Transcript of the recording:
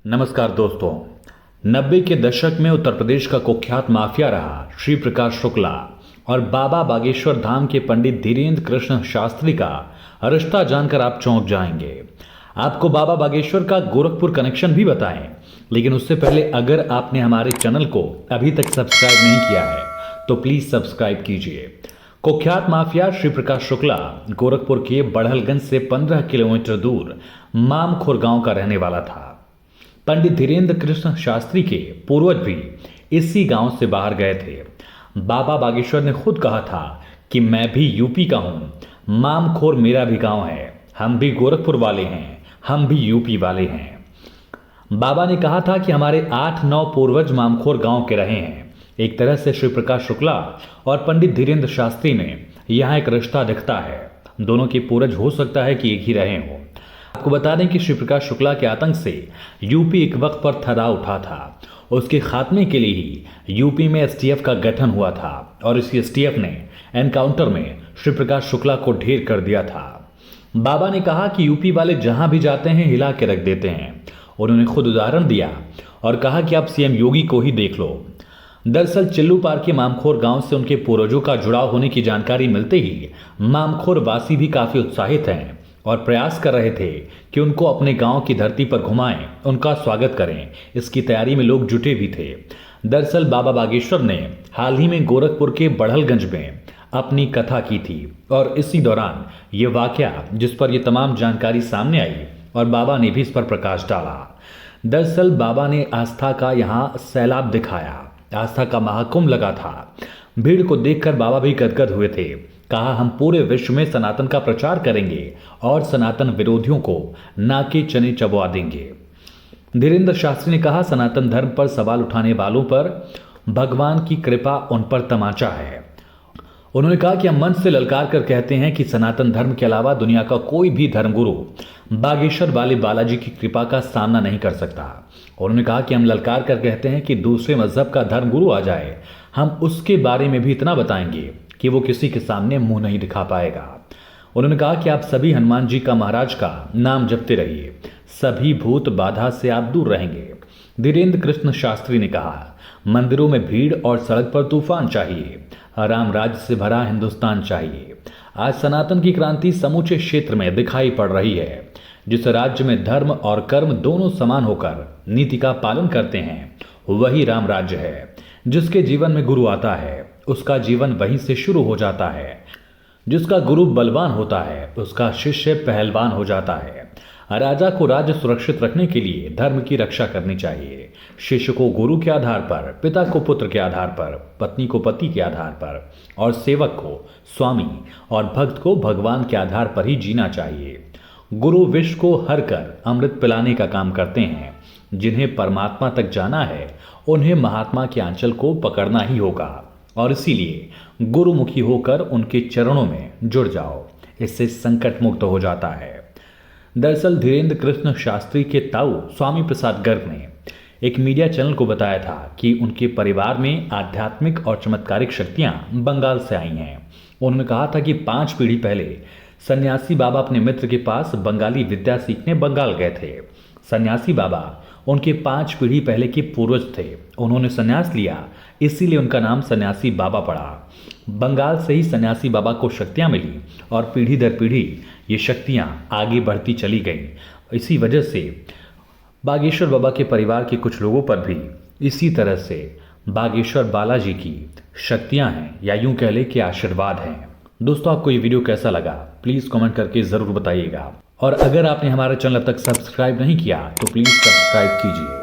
नमस्कार दोस्तों। 90 के दशक में उत्तर प्रदेश का कुख्यात माफिया रहा श्री प्रकाश शुक्ला और बाबा बागेश्वर धाम के पंडित धीरेन्द्र कृष्ण शास्त्री का रिश्ता जानकर आप चौंक जाएंगे। आपको बाबा बागेश्वर का गोरखपुर कनेक्शन भी बताएं, लेकिन उससे पहले अगर आपने हमारे चैनल को अभी तक सब्सक्राइब नहीं किया है तो प्लीज सब्सक्राइब कीजिए। कुख्यात माफिया श्री प्रकाश शुक्ला गोरखपुर के बढ़लगंज से 15 किलोमीटर दूर मामखोर गांव का रहने वाला था। पंडित धीरेन्द्र कृष्ण शास्त्री के पूर्वज भी इसी गांव से बाहर गए थे। बाबा बागेश्वर ने खुद कहा था कि मैं भी यूपी का हूं, मामखोर मेरा भी गांव है, हम भी गोरखपुर वाले हैं, हम भी यूपी वाले हैं। बाबा ने कहा था कि हमारे 8-9 पूर्वज मामखोर गांव के रहे हैं। एक तरह से श्री प्रकाश शुक्ला और पंडित धीरेन्द्र शास्त्री में यहां एक रिश्ता दिखता है। दोनों के पूर्वज हो सकता है कि एक ही रहे हों। आपको बता दें कि श्री प्रकाश शुक्ला के आतंक से यूपी एक वक्त पर थर्रा उठा था। उसके खात्मे के लिए ही यूपी में एसटीएफ का गठन हुआ था और इसी एसटीएफ ने एनकाउंटर में श्री प्रकाश शुक्ला को ढेर कर दिया था। बाबा ने कहा कि यूपी वाले जहां भी जाते हैं हिला के रख देते हैं। उन्होंने खुद उदाहरण दिया और कहा कि आप सीएम योगी को ही देख लो। दरअसल चिल्लू पार के मामखोर गांव से उनके पूर्वजों का जुड़ाव होने की जानकारी मिलते ही मामखोर वासी भी काफी उत्साहित हैं और प्रयास कर रहे थे कि उनको अपने गांव की धरती पर घुमाएं, उनका स्वागत करें। इसकी तैयारी में लोग जुटे भी थे। दरअसल बाबा बागेश्वर ने हाल ही में गोरखपुर के बढ़लगंज में अपनी कथा की थी और इसी दौरान ये वाकया जिस पर यह तमाम जानकारी सामने आई और बाबा ने भी इस पर प्रकाश डाला। दरअसल बाबा ने आस्था का यहाँ सैलाब दिखाया, आस्था का महाकुंभ लगा था। भीड़ को देखकर बाबा भी गदगद हुए थे। कहा, हम पूरे विश्व में सनातन का प्रचार करेंगे और सनातन विरोधियों को नाके चने चबवा देंगे। धीरेन्द्र शास्त्री ने कहा, सनातन धर्म पर सवाल उठाने वालों पर भगवान की कृपा उन पर तमाचा है। उन्होंने कहा कि हम मन से ललकार कर कहते हैं कि सनातन धर्म के अलावा दुनिया का कोई भी धर्मगुरु बागेश्वर वाले बालाजी की कृपा का सामना नहीं कर सकता। उन्होंने कहा कि हम ललकार कर कहते हैं कि दूसरे मजहब का धर्मगुरु आ जाए, हम उसके बारे में भी इतना बताएंगे कि वो किसी के सामने मुंह नहीं दिखा पाएगा। उन्होंने कहा कि आप सभी हनुमान जी का महाराज का नाम जपते रहिए, सभी भूत बाधा से आप दूर रहेंगे। धीरेन्द्र कृष्ण शास्त्री ने कहा, मंदिरों में भीड़ और सड़क पर तूफान चाहिए, राम राज्य से भरा हिंदुस्तान चाहिए। आज सनातन की क्रांति समूचे क्षेत्र में दिखाई पड़ रही है। जिस राज्य में धर्म और कर्म दोनों समान होकर नीति का पालन करते हैं वही राम राज्य है। जिसके जीवन में गुरु आता है उसका जीवन वहीं से शुरू हो जाता है। जिसका गुरु बलवान होता है उसका शिष्य पहलवान हो जाता है। राजा को राज्य सुरक्षित रखने के लिए धर्म की रक्षा करनी चाहिए। शिष्य को गुरु के आधार पर, पिता को पुत्र के आधार पर, पत्नी को पति के आधार पर और सेवक को स्वामी और भक्त को भगवान के आधार पर ही जीना चाहिए। गुरु विष को हर कर अमृत पिलाने का काम करते हैं। जिन्हें परमात्मा तक जाना है उन्हें महात्मा के आंचल को पकड़ना ही होगा और इसीलिए गुरुमुखी होकर उनके चरणों में जुड़ जाओ, इससे संकट मुक्त हो जाता है। दरअसल धीरेन्द्र कृष्ण शास्त्री के ताऊ स्वामी प्रसाद गर्ग ने एक मीडिया चैनल को बताया था कि उनके परिवार में आध्यात्मिक और चमत्कारिक शक्तियां बंगाल से आई हैं। उन्होंने कहा था कि 5 पीढ़ी पहले सन्यासी बाबा अपने मित्र के पास बंगाली विद्या सीखने बंगाल गए थे। सन्यासी बाबा उनके 5 पीढ़ी पहले के पूर्वज थे। उन्होंने सन्यास लिया, इसीलिए उनका नाम सन्यासी बाबा पड़ा। बंगाल से ही सन्यासी बाबा को शक्तियां मिली और पीढ़ी दर पीढ़ी ये शक्तियां आगे बढ़ती चली गईं। इसी वजह से बागेश्वर बाबा के परिवार के कुछ लोगों पर भी इसी तरह से बागेश्वर बालाजी की शक्तियां हैं या यूं कह ले कि आशीर्वाद हैं। दोस्तों, आपको ये वीडियो कैसा लगा प्लीज़ कमेंट करके ज़रूर बताइएगा और अगर आपने हमारा चैनल अब तक सब्सक्राइब नहीं किया तो प्लीज़ सब्सक्राइब कीजिए।